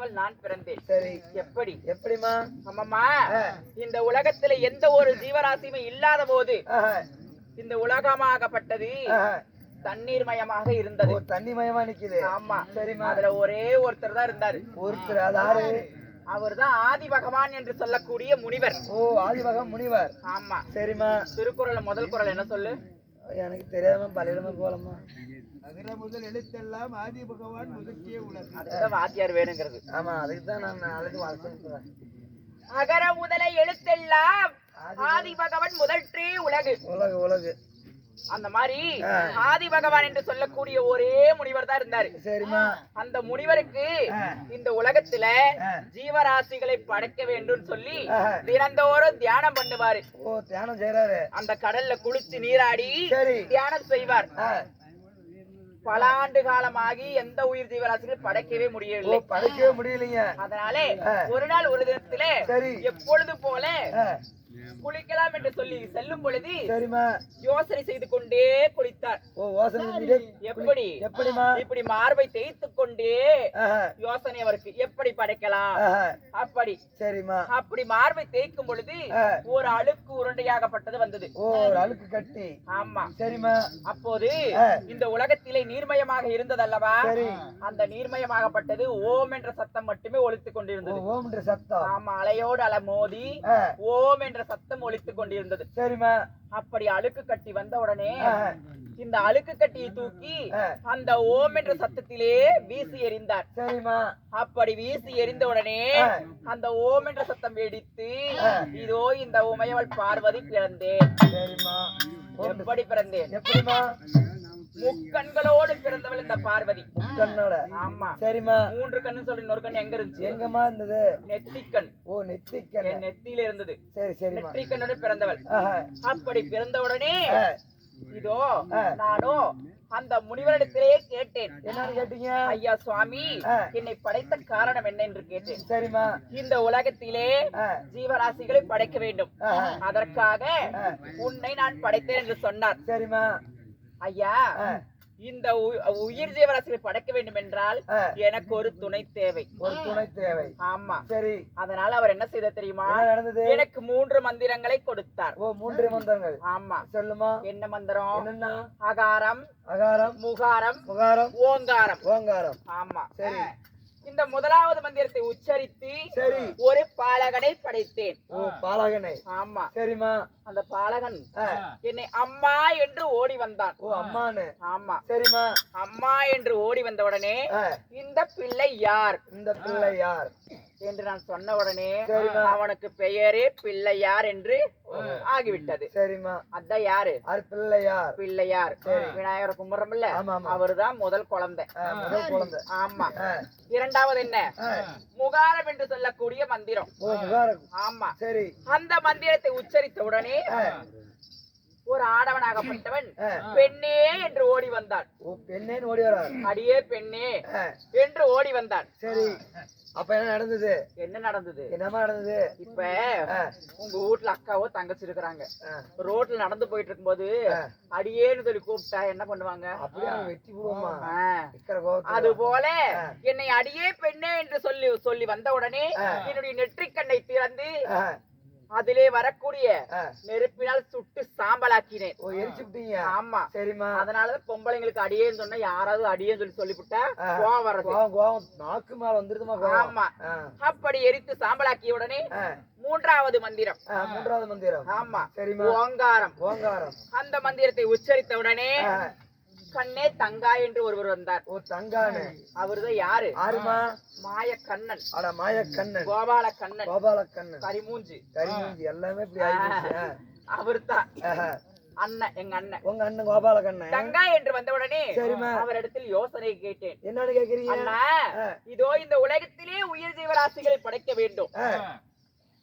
பிறந்தவள் நான் பிறந்தேன். சரி. எப்படி? எப்படிமா? அம்மம்மா, இந்த உலகத்துல எந்த ஒரு ஜீவராசியுமே இல்லாத போது இந்த உலகமாகப்பட்டது தண்ணீர் மயமாக இருந்தது. தண்ணி மயமா நிக்குது. ஆமா. சரிமா. அதுல ஒரே ஒருத்தர் தான் இருந்தாரு. ஒருத்தர்? அதாரு? அவர்தான் ஆதி பகவான் என்று சொல்லக்கூடிய முனிவர். ஓ, ஆதிபகவான் முனிவர். ஆமா. சரிமா. திருக்குறள் முதல் குறள் என்ன சொல்லு? எனக்கு தெரியாம பலிடமா போலமா. அகர முதல் எழுத்தெல்லாம் ஆதி பகவான் முதற்கே உலகு. அதுதான் வாத்தியார் வேணுங்கிறது. ஆமா, அதுக்கு தான் நான் நாளைக்கு வாழ்க்கை. அகர முதல எழுத்தெல்லாம் ஆதி பகவான் முதற்றே உலகு. உலகு உலகு. அந்த மாதிரி ஆதி பகவான் என்று சொல்லக்கூடிய ஒரே முனிவர் தான் இருந்தாரு. சரிமா. அந்த முனிவருக்கு இந்த உலகத்துல ஜீவராசிகளை படைக்க வேண்டும் சொல்லி தினந்தோறும் தியானம் பண்ணுவாரு. ஓ, தியானம் செய்யறாரு. அந்த கடல்ல குளிச்சு நீராடி தியானம் செய்வார். பல ஆண்டு காலமாகி எந்த உயிர் ஜீவராசிகள் படைக்கவே முடியவில்லை. படைக்கவே முடியலைங்க. அதனாலே ஒரு நாள் ஒரு தினத்துல எப்பொழுது போல குளிக்கலாம் என்று சொல்லி செல்லும் பொழுது யோசனை செய்து கொண்டே குளித்தார். எப்படி? எப்படிமா? இப்படி மார்பை தேய்த்துக் கொண்டே யோசனை அவருக்கு எப்படி படைக்கலாம் அப்படி. சரிமா. அப்படி மார்பை தேய்க்கும் பொழுது ஒரு அழுக்கு உருண்டையாகப்பட்டது வந்தது. அழுக்கு கட்டி. ஆமா. சரிமா. அப்போது இந்த உலகத்திலே நீர்மயமாக இருந்தது அல்லவா? அந்த நீர்மயமாகப்பட்டது ஓம் என்ற சத்தம் மட்டுமே ஒலித்துக் கொண்டிருந்தது. ஓம் என்ற சத்தம். ஆமா. அலையோடு அலை மோதி ஓம் என்ற சத்தம் ஒலித்துக் கொண்டிருந்தது. சரிமா. அப்படி அழுக்கு கட்டி வந்த உடனே இந்த அழுக்கு கட்டியை தூக்கி அந்த ஓம் என்ற சத்தத்திலே வீசி எறிந்தார். சரிமா. அப்படி வீசி எறிந்த உடனே அந்த ஓம் என்ற சத்தம் வெடித்து இதோ இந்த உமையவள் பார்வதி பிறந்தேன். சரிமா. எப்படி பிறந்தேன்? எப்படிமா? முக்கண்களோடு பிறந்தவள் இந்த பார்வதி. முக்கண்ணோட. ஆமா. சரிமா. 3 கண்ணு சொல்லி இன்னொரு கண்ணு எங்க இருந்துச்சு? எங்கமா இருந்தது? நெத்திக்கண். ஓ, நெத்திக்கண். என் நெத்தியில இருந்தது. சரி சரி. நெற்றிக்கண்ணோட பிறந்தவள். அப்படி பிறந்த உடனே இதோ நானோ அந்த முனிவரிடத்திலே கேட்டேன். என்னன்னு கேட்டீங்க? ஐயா சுவாமி, என்னை படைத்த காரணம் என்ன என்று கேட்டேன். சரிமா. இந்த உலகத்திலே ஜீவராசிகளை படைக்க வேண்டும், அதற்காக உன்னை நான் படைத்தேன் என்று சொன்னார். சரிமா. ஐயா, இந்த உயிர் ஜீவராசிகளை படைக்க வேண்டும் என்றால் எனக்கு ஒரு துணை தேவை. ஒரு துணை தேவை. ஆமா. சரி. அதனால அவர் என்ன செய்த தெரியுமா? எனக்கு 3 மந்திரங்களை கொடுத்தார். ஓ, 3 மந்திரங்கள். ஆமா. சொல்லுமா. என்ன மந்திரம்? என்னன்னா? அகாரம், அகாரம், முகாரம், முகாரம், ஓங்காரம், ஓங்காரம். ஆமா. சரி. இந்த முதலாவது மந்திரத்தை உச்சரித்து ஒரு பாலகனை படைத்தேன். ஓ, பாலகனை. ஆமா. சரிமா. அந்த பாலகன் என்னை அம்மா என்று ஓடி வந்தான். ஓ, அம்மானு. ஆமா. சரிமா. அம்மா என்று ஓடி வந்த உடனே இந்த பிள்ளை யார்? இந்த பிள்ளை யார் என்று நான் சொன்ன உடனே அவனுக்கு பெயரே பிள்ளையார் என்று ஆகிவிட்டது. சரிமா. அதான் யாரு? பிள்ளையார். பிள்ளையார். விநாயகர் கும்பிடுறோம்ல, அவருதான் முதல் குழந்தை. ஆமா. இரண்டாவது என்ன? முகாரம் என்று சொல்லக்கூடிய மந்திரம். ஆமா. சரி. அந்த மந்திரத்தை உச்சரித்த உடனே ஒரு ஆடவனாகப்பட்டவன் பெண்ணே என்று ஓடி வந்தான். பெண்ணே ஓடி வர அடியே பெண்ணே என்று ஓடி வந்தான். சரி. அப்ப என்ன நடந்தது? என்ன நடந்தது? என்னமா நடந்தது? இப்ப உங்க வீட்டுல அக்காவோ தங்கச்சி இருக்கிறாங்க, ரோட்ல நடந்து போயிட்டு இருக்கும்போது அடியேன்னு சொல்லி கூப்பிட்டா என்ன பண்ணுவாங்க? அப்படியே வெட்டி போடுவோமா? அது போல என்னை அடியே பெண்ணே என்று சொல்லி வந்த உடனே என்னுடைய நெற்றிக்கண்ணை திறந்து அதிலே வரக்கூடிய நெருப்பினால் சுட்டு சாம்பலாக்கினேன். ஓ, எரிச்சுட்டீங்க. ஆமா. சரிமா. அதனாலதான் பொம்பளைங்களுக்கு அடியேன்னு சொன்னா யாராவது அடியேன்னு சொல்லிவிட்டா கோவம் வர்றது. கோவம் நாக்கு மேல வந்துருதுமா. ஆமா. அப்படி எரித்து சாம்பலாக்கிய உடனே 3வது மந்திரம். 3வது மந்திரம். ஆமா. சரிமா. ஓங்காரம். ஓங்காரம். அந்த மந்திரத்தை உச்சரித்த உடனே கண்ணே தங்கா என்று ஒருவர் வந்தார். ஓ, தங்கானு. அவருதான் யாரு? ஆறுமா? மாயக்கண்ணன். அட, மாயக்கண்ணன். கோபால கண்ணன். கோபால கண்ணன். கரிமூஞ்சி. கரிமூஞ்சி எல்லாமே இப்படி ஆயிடுச்சு. அவர்தான் அண்ணன், எங்க அண்ணன். உங்க அண்ணன் கோபால கண்ணன். தங்கா என்று வந்த உடனே அவரிடத்தில் யோசனை கேட்டேன். என்னன்னு கேக்குறீங்க? அண்ணா, இதோ இந்த உலகத்திலே உயிர் ஜீவராசிகளை படைக்க வேண்டும்,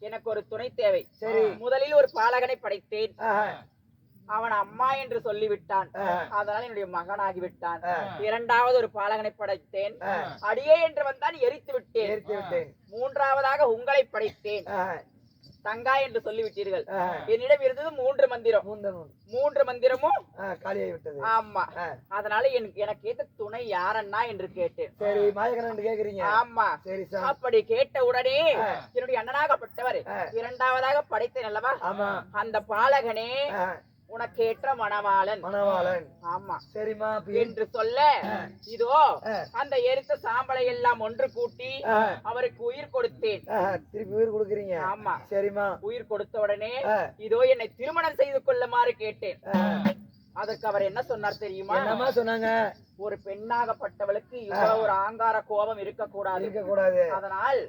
எனக்கு ஒரு துணை தேவை. சரி. முதலில் ஒரு பாலகனை படைத்தேன், அவன் அம்மா என்று சொல்லிவிட்டான், அதனால என்னுடைய மகனாகி விட்டான். இரண்டாவது ஒரு பாலகனை படைத்தேன், அடியே என்று வந்தான், எரித்து விட்டேன். 3வதாக உங்களை படைத்தேன், தங்கா என்று சொல்லிவிட்டீர்கள். ஆ. என்னிடம் இருந்தது 3 மந்திரம். மூந்தனும் 3 மந்திரமும் காலியாகி விட்டது. ஆமா. ஆ. அதனால எனக்கு ஏத்த துணை யாரன்னா என்று கேட்டேன். சரி மாயக்கண்ணன் கேக்குறீங்க. ஆமா. சரி சார். அப்படி கேட்ட உடனே என்னுடைய அண்ணனாகப்பட்டவர் ஆ. 2வதாக படைத்தேன் அல்லவா, ஆமா. அந்த பாலகனே ஆ. உனக்கேற்ற மணவாளன். மணவாளன். ஆமா சரிம்மா. என்று சொல்ல இதோ அந்த எரித்த சாம்பலை எல்லாம் ஒன்று கூட்டி அவருக்கு உயிர் கொடுத்தேன். திருப்பி உயிர் கொடுக்குறீங்க. ஆமா. சரிம்மா. உயிர் கொடுத்த உடனே இதோ என்னை திருமணம் செய்து கொள்ளுமாறு கேட்டேன். அதற்கு அவர் என்ன சொன்னார் தெரியுமா? என்னமா சொன்னாங்க? ஒரு பெண்ணாகப்பட்டவளுக்கு இவ்வளவு ஒரு ஆங்கார கோபம் இருக்க கூடாது. அதனால்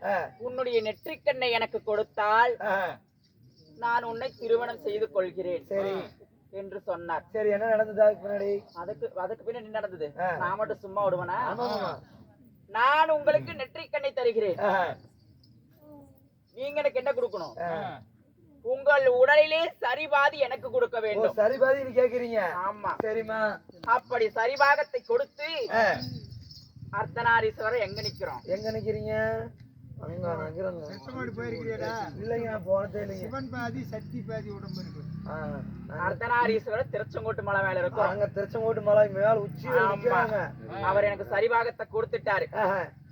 உன்னுடைய நெற்றிக்கண்ணை எனக்கு கொடுத்தால் நான் உன்னை திருமணம் செய்து கொள்கிறேன். சரி என்று சொன்னார். சரி என்ன நடந்ததா பின்னாடி? அதுக்கு பின்னாடி என்ன நடந்தது? நான் மட்டும் சும்மா விடுவனா? ஆமாமா. நான் உங்களுக்கு நெற்றிக்கண்ணை தருகிறேன். நீங்க எனக்கு என்ன கொடுக்கணும்? உங்கள் உடலிலே சரிபாதி எனக்கு கொடுக்க வேண்டும். சரிபாதி நீ கேக்குறீங்க? ஆமா. சரிம்மா. அப்படி சரிபாகத்தை கொடுத்து அர்த்தநாரீஸ்வரர் எங்க நிக்கிறோம்? எங்க நிக்கிறீங்க? அங்க நிக்கிறோங்க. செத்தமாடி போயிருக்கீடா? இல்லைங்க நான் போனதே இல்லைங்க. சிவன் பாதி சக்தி பாதி உடம்பு இருக்கு. அர்த்தநாரீஸ்வரர் திருச்செங்கோட்டு மலை மேல இருக்கும். அங்க திருச்செங்கோட்டு மலை மேல உச்சியில நிக்கிறாங்க. அவர் எனக்கு சரிபாகத்தை கொடுத்துட்டாரு.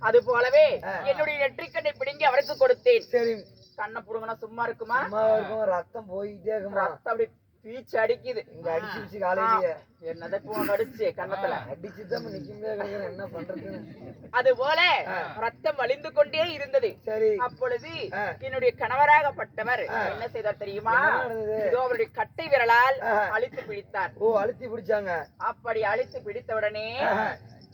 அது போலவே என்னுடைய நெற்றிக்கண்ணை பிடுங்கி அவருக்கு கொடுத்தேன். சரி. கண்ணை புடுங்கினா சும்மா இருக்குமா? சும்மா இருக்கும். ரத்தம் போயிட்டே இருக்குமா? ரத்தம் அப்படி பீச்சு அடிக்குது. இங்க அடிச்சு காலையிலேயே என்னதை பூங்க அடிச்சு கண்ணத்துல அடிச்சுதான் நிக்குமே. என்ன பண்றது? அது போல ரத்தம் வழிந்து கொண்டே இருந்தது. சரி. அப்பொழுது என்னுடைய கணவராகப்பட்டவர் என்ன செய்தார் தெரியுமா? இதோ அவருடைய கட்டை விரலால் அழுத்தி பிடித்தார். ஓ அழுத்தி பிடிச்சாங்க. அப்படி அழுத்தி பிடித்த உடனே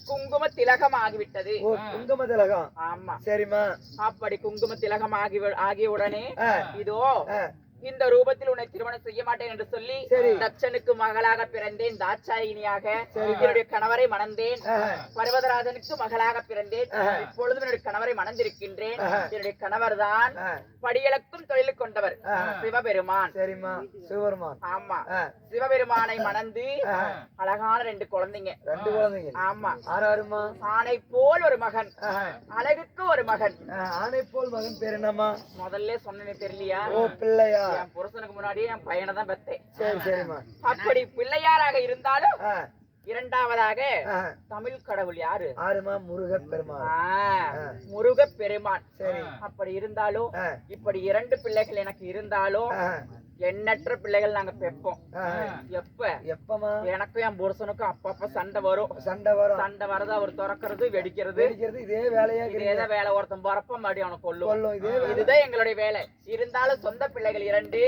குங்கும திலகம் ஆகிவிட்டது. குங்கும திலகம். ஆமா. சரிம்மா. அப்படி குங்கும திலகம் ஆகிய உடனே இதோ இந்த ரூபத்தில் உன்னை திருமணம் செய்ய மாட்டேன் என்று சொல்லி தட்சனுக்கு மகளாக பிறந்தேன். தாட்சாயினியாக என்னுடைய கணவரை மணந்தேன். பர்வதராஜனுக்கு மகளாக பிறந்தேன். இப்பொழுது என்னுடைய கணவரை மணந்திருக்கின்றேன். என்னுடைய கணவர் தான் படியளக்கும் தொழில் கொண்டவர் சிவபெருமான். சரிம்மா. சிவபெருமான். ஆமா. சிவபெருமானை மணந்து அழகான 2 குழந்தைங்க. 2 குழந்தைங்க. ஆமா. ஆறாருமா? ஆணை போல் ஒரு மகன், அழகுக்கு ஒரு மகன். ஆணை போல் மகன் பேர் என்னம்மா? முதல்ல சொன்னேன்னு தெரியலையா? ஓ பிள்ளையா? என் புருஷனுக்கு முன்னாடியே என் பையனை தான் பெத்தேன். சரி சரிம்மா. அப்படி பிள்ளையாராக இருந்தாலும் 2வதாக தமிழ் கடவுள் யாரு? ஆறுமா? முருகப்பெருமான். முருகப்பெருமான். சரி. அப்படி இருந்தாலும் இப்படி 2 பிள்ளைகள் எனக்கு இருந்தாலும் எண்ணற்ற பிள்ளைகள் நாங்க பெப்போம். எப்பமா? எனக்கும் என் புருஷனுக்கும் அப்பப்ப சண்டை வரும். சண்டை வரது, அவர் திறக்கிறது வெடிக்கிறது. இதே வேலையா? இதே வேலை. ஒருத்தன் பரப்ப மாட்டி அவனை கொல்லும். இதுதான் எங்களுடைய வேலை. இருந்தாலும் சொந்த பிள்ளைகள் 2,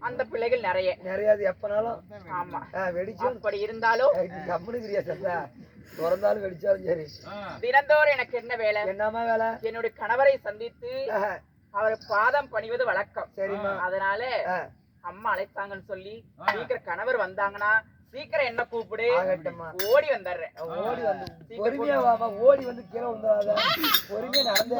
அந்த பிள்ளைகள் நிறைய. எப்பனாலும். ஆமா. வெடிச்சு. அப்படி இருந்தாலும் திறந்தாலும் வெடிச்சாலும் சரி. தினந்தோறும் எனக்கு என்ன வேலை? என்னமா வேலை? என்னுடைய கணவரை சந்தித்து அவரை பாதம் பணிவது வழக்கம். சரிம்மா. அதனால அம்மா அழைத்தாங்கன்னு சொல்லி சீக்கிரம் கணவர் வந்தாங்கன்னா சீக்கிரம் என்ன கூப்பிடு, ஓடி வந்துடுறேன். ஓடி வந்து பொறுமையா வாமா. ஓடி வந்து கீழே வந்துடாத. பொறுமையா நடந்தே